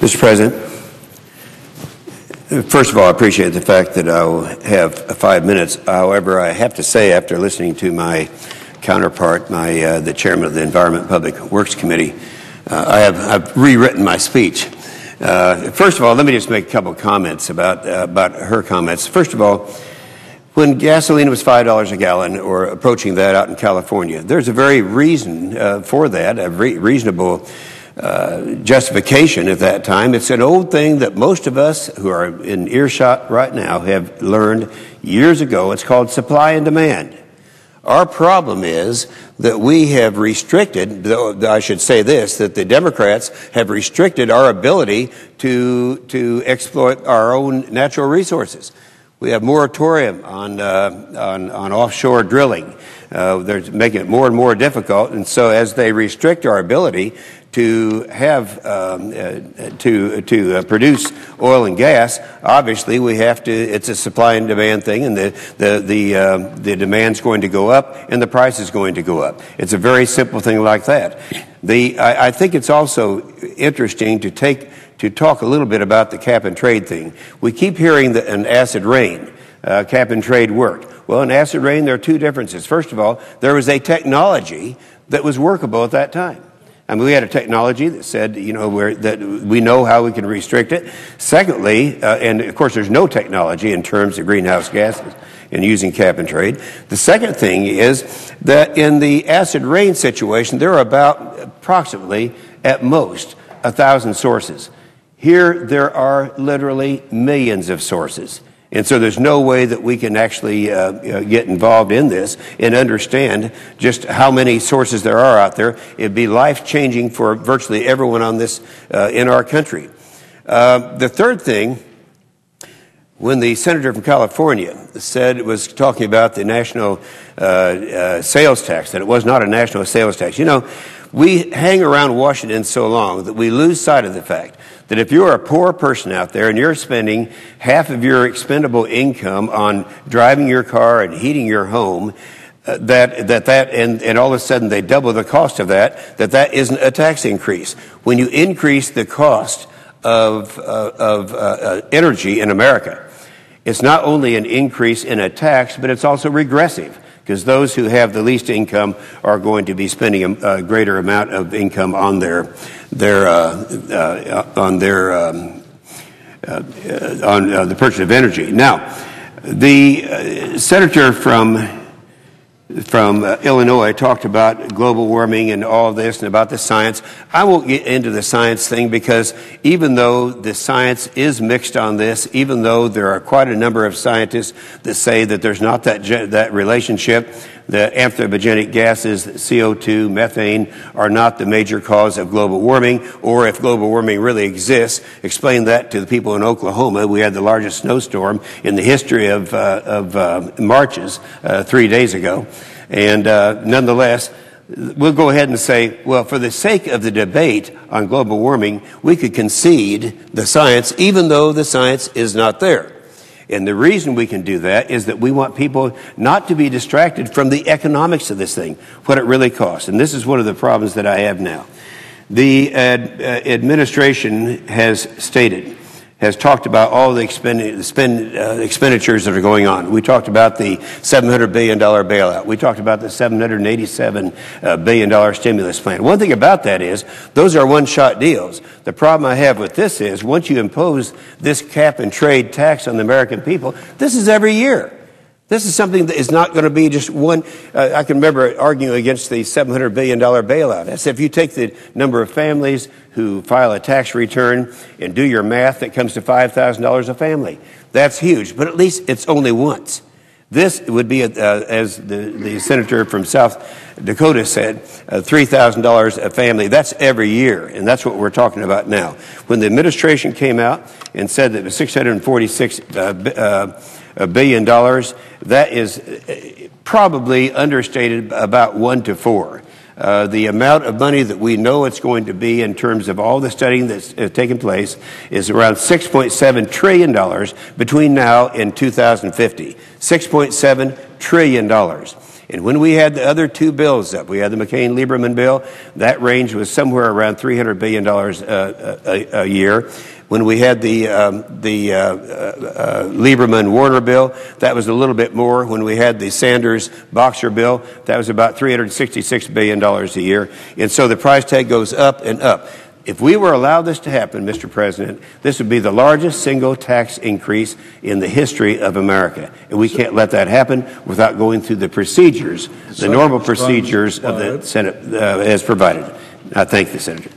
Mr. President, first of all, I appreciate the fact that I will have 5 minutes. However, I have to say, after listening to my counterpart, the chairman of the Environment and Public Works Committee, I've rewritten my speech. First of all, let me just make a couple of comments about her comments. First of all, when gasoline was $5 a gallon or approaching that out in California, there's a very reason for that, a reasonable justification at that time. It's an old thing that most of us who are in earshot right now have learned years ago. It's called supply and demand. Our problem is that we have restricted, I should say this, that the Democrats have restricted our ability to exploit our own natural resources. We have moratorium on offshore drilling. They're making it more and more difficult, and so as they restrict our ability to have to produce oil and gas, obviously we have to. It's a supply and demand thing, and the demand's going to go up, and the price is going to go up. It's a very simple thing like that. I think it's also interesting to talk a little bit about the cap and trade thing. We keep hearing that an acid rain, cap and trade worked. Well, in acid rain, there are two differences. First of all, there was a technology that was workable at that time. I mean, we had a technology that said, that we know how we can restrict it. Secondly, and of course, there's no technology in terms of greenhouse gases in using cap and trade. The second thing is that in the acid rain situation, there are about approximately, at most, 1,000 sources. Here, there are literally millions of sources. And so there's no way that we can actually get involved in this and understand just how many sources there are out there. It'd be life-changing for virtually everyone on this in our country. The third thing, when the senator from California was talking about the national sales tax, that it was not a national sales tax. We hang around Washington so long that we lose sight of the fact that if you're a poor person out there and you're spending half of your expendable income on driving your car and heating your home, and all of a sudden they double the cost of that isn't a tax increase. When you increase the cost of energy in America, it's not only an increase in a tax, but it's also regressive, because those who have the least income are going to be spending a greater amount of income on the purchase of energy. Now, the senator from Illinois talked about global warming and all of this and about the science. I won't get into the science thing, because even though the science is mixed on this, even though there are quite a number of scientists that say that there's not that relationship, that anthropogenic gases, CO2, methane, are not the major cause of global warming, or if global warming really exists, explain that to the people in Oklahoma. We had the largest snowstorm in the history of Marches 3 days ago. And nonetheless, we'll go ahead and say, well, for the sake of the debate on global warming, we could concede the science, even though the science is not there. And the reason we can do that is that we want people not to be distracted from the economics of this thing, what it really costs. And this is one of the problems that I have now. The administration has talked about all the expenditures that are going on. We talked about the $700 billion bailout. We talked about the $787 billion stimulus plan. One thing about that is those are one-shot deals. The problem I have with this is once you impose this cap and trade tax on the American people, this is every year. This is something that is not going to be just one. I can remember arguing against the $700 billion bailout. I said, if you take the number of families who file a tax return and do your math, that comes to $5,000 a family. That's huge, but at least it's only once. This would be, as the senator from South Dakota said, $3,000 a family. That's every year, and that's what we're talking about now. When the administration came out and said that it was $646 billion, that is probably understated about 1 to 4. The amount of money that we know it's going to be in terms of all the studying that's taken place is around $6.7 trillion between now and 2050. $6.7 trillion. And when we had the other two bills up, we had the McCain-Lieberman bill, that range was somewhere around $300 billion a year. When we had the Lieberman-Warner bill, that was a little bit more. When we had the Sanders-Boxer bill, that was about $366 billion a year. And so the price tag goes up and up. If we were allowed this to happen, Mr. President, this would be the largest single tax increase in the history of America. And we can't let that happen without going through the procedures, the normal procedures of the Senate as provided. I thank the Senator.